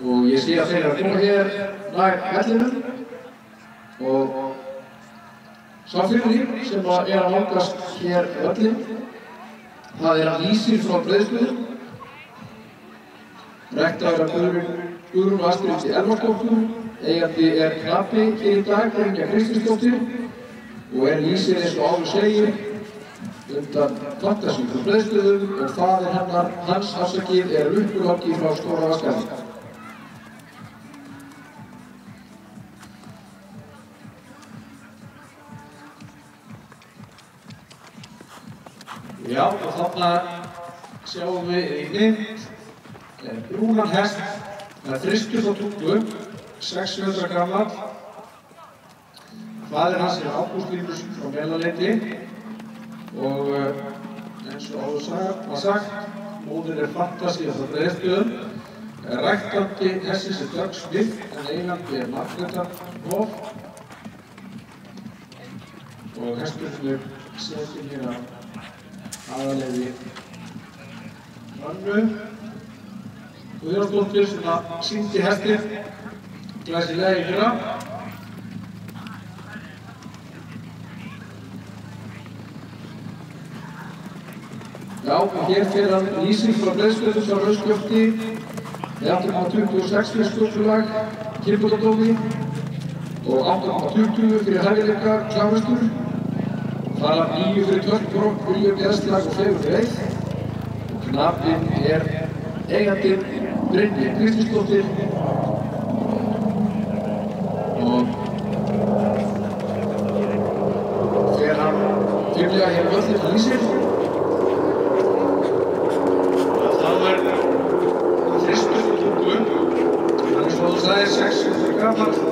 og ég sé að þeir eru að koma hér nær vellinum og sá fylgir sem að nálgast hér völlin, það hann Ísir frá Breiðstöðum, rektaður af Guðrúnu Astrid Elvarsdóttur, eigandi Knappi hér í dag, Brynja Kristinsdóttir, og Ísir eins og áður segir undan Fantasíu frá Breiðstöðum og faðir hennar, hans afsakið, Uppulokki frá Stóra Vatnsskarði. Já, og þarna sjáum við í mynd brúnan hest með þristur frá Tungu, 600 gamall. Faðir hans Ágúst Línus frá Melaleiti og eins og áður var sagt, móðir Fantasía frá Breiðstöðum, ræktandi hestsins Doug Smith en eigandi Margrétar Hoff og hesturinn setinn hér að aðalegi Hönnu Guðjónsdóttir sem sýndi hestinn glæsilega í fyrra. Já, og hér fer hann Ísir frá Breiðstöðum frá Rauðskjöldi með 8,26 fyrir skjóðsfélag Kirkjubóladómi og 8,20 fyrir hæfileika klárastur. Þar af 9 fyrir Törnbrokk, William Geðslag og 4 fyrir 1. Og Knappinn eigandinn Brynja Kristinsdóttir og fer hann fyrrlega hér völlin að Ísir. Það þristur frá Tungu, hann svo þú sagðir 600 gamall og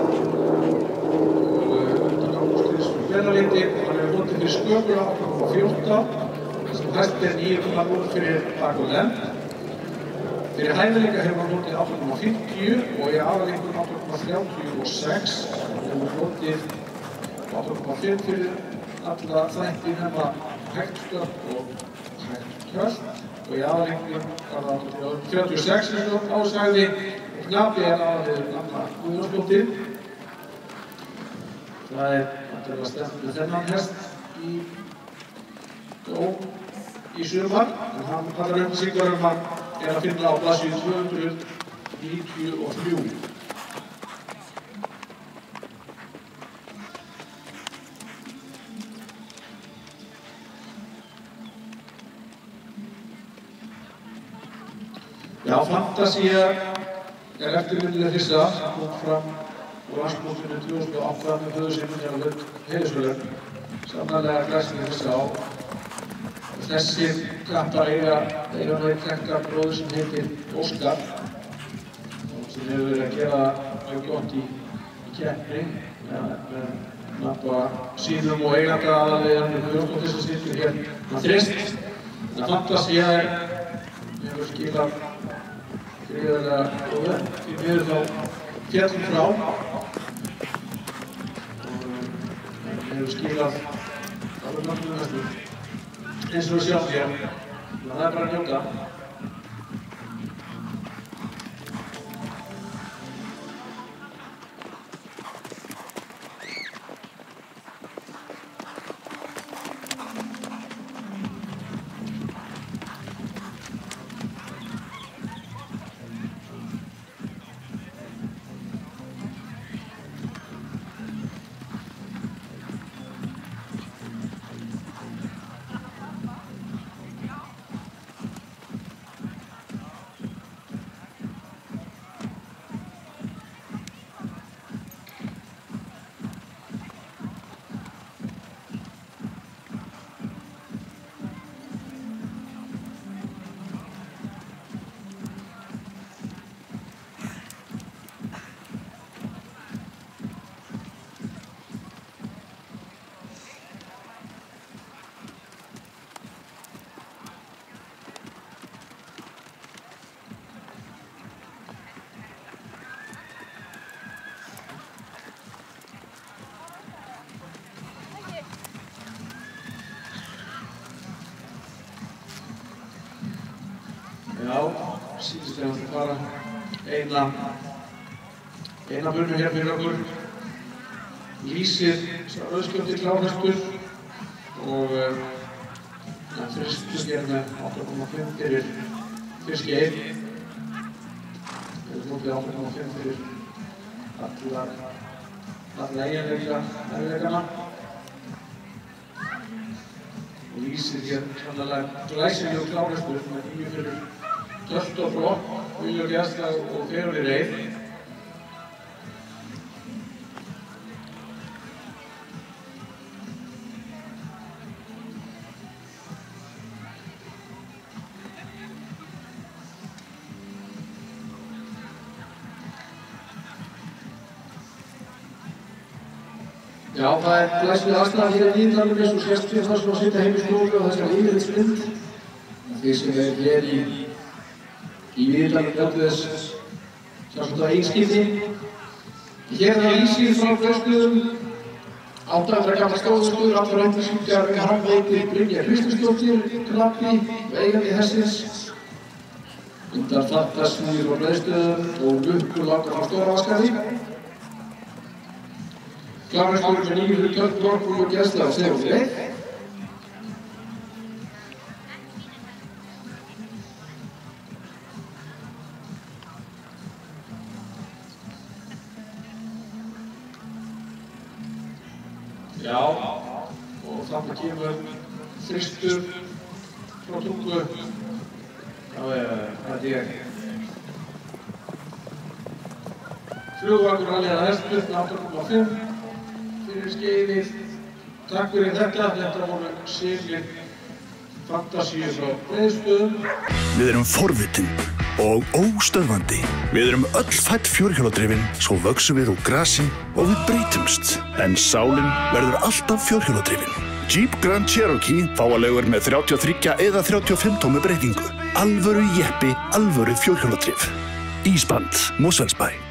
undan Ágúst Línus frá Melaleiti. Notið fyrir Skögula 8,14, þess að hest 9,0 fyrir bak og lemb. Fyrir hæfileika hefur hann notið 8,50 og í aðalleikum 8,36. Hefur notið 8,5 fyrir alla þætti nema hægtstöpp og hægtkjöld og í aðalleikum var það 36 eins og ásagði og Knappi aðalleikur Anna Guðjónsdóttir. Það að stefna með þennan hest í sumar, en allar upplýsingar hann að finna á blaðsíðu 293. Já, Fantasía eftirminnileg hissa, kom fram og landsmótinu 2008 með föður sínum hjá heiðursvölum. Sannarlega glæsileg hissa á. Og þessir kappar eiga með þekktan bróður sem heitir Óskar sem hefur verið að gera mjög gott í keppni með nappa sínum og eiganda aðallega Guðjónsdóttir sem situr hér með þrist. Þannig að Fantasía hefur skilað gríðarlega góðu. Því miður þá fjallum frá og hefur skilað alveg náttúrulega næstu eins og við sjáum hér. Það bara að njóta. Já, síðust þegar hann fara eina bunnu hér fyrir okkur. Lýsir rauðskjótti klárhestur og þristur hér með 8,5 fyrir fiski 1. Mótið 8,5 fyrir alla eiginleikana. Og Lýsir hér sannlega glæsilegur klárhestur með 9 fyrir tölt og flott, vilja gæsta og fegurri reið. Já, það glæsileg aðstæða hér í Víðidalnum eins og sést fyrir það sem að sitja heim í stofu og þessar yfirlitsmynd. Því sem hér í Víðidalnum njóttu þess svona einskipti. Hér það Lýsir frá Fljótstöðum, 8 ára gamla stóðstöður, allar upplýsingar Harmveitir Brynjar Kristjánsdóttir, knappi og eigandi hestsins. Undan Þattasmýr frá Breiðstöðum og Lukkur langar frá Stóravaskari. Klárhestur með 9 fyrir tölt, Norrbrú og gæsta á Stefán Leif. Já, og þarna kemur þristur frá Tungu. Það er flugvakur alveg að hestur með 8,5 fyrir skeiðið. Takk fyrir þetta voru siglir Fantasíu frá Breiðstöðum. Við erum forvitin og óstöðvandi. Við erum öll fædd fjórhjóladrifin, svo vöxum við úr grasi og við breytumst. En sálin verður alltaf fjórhjóladrifin. Jeep Grand Cherokee fáanlegur með 33 eða 35 tómu breytingu. Alvöru jeppi, alvöru fjórhjóladrif. Ísband, Mosfellsbæ.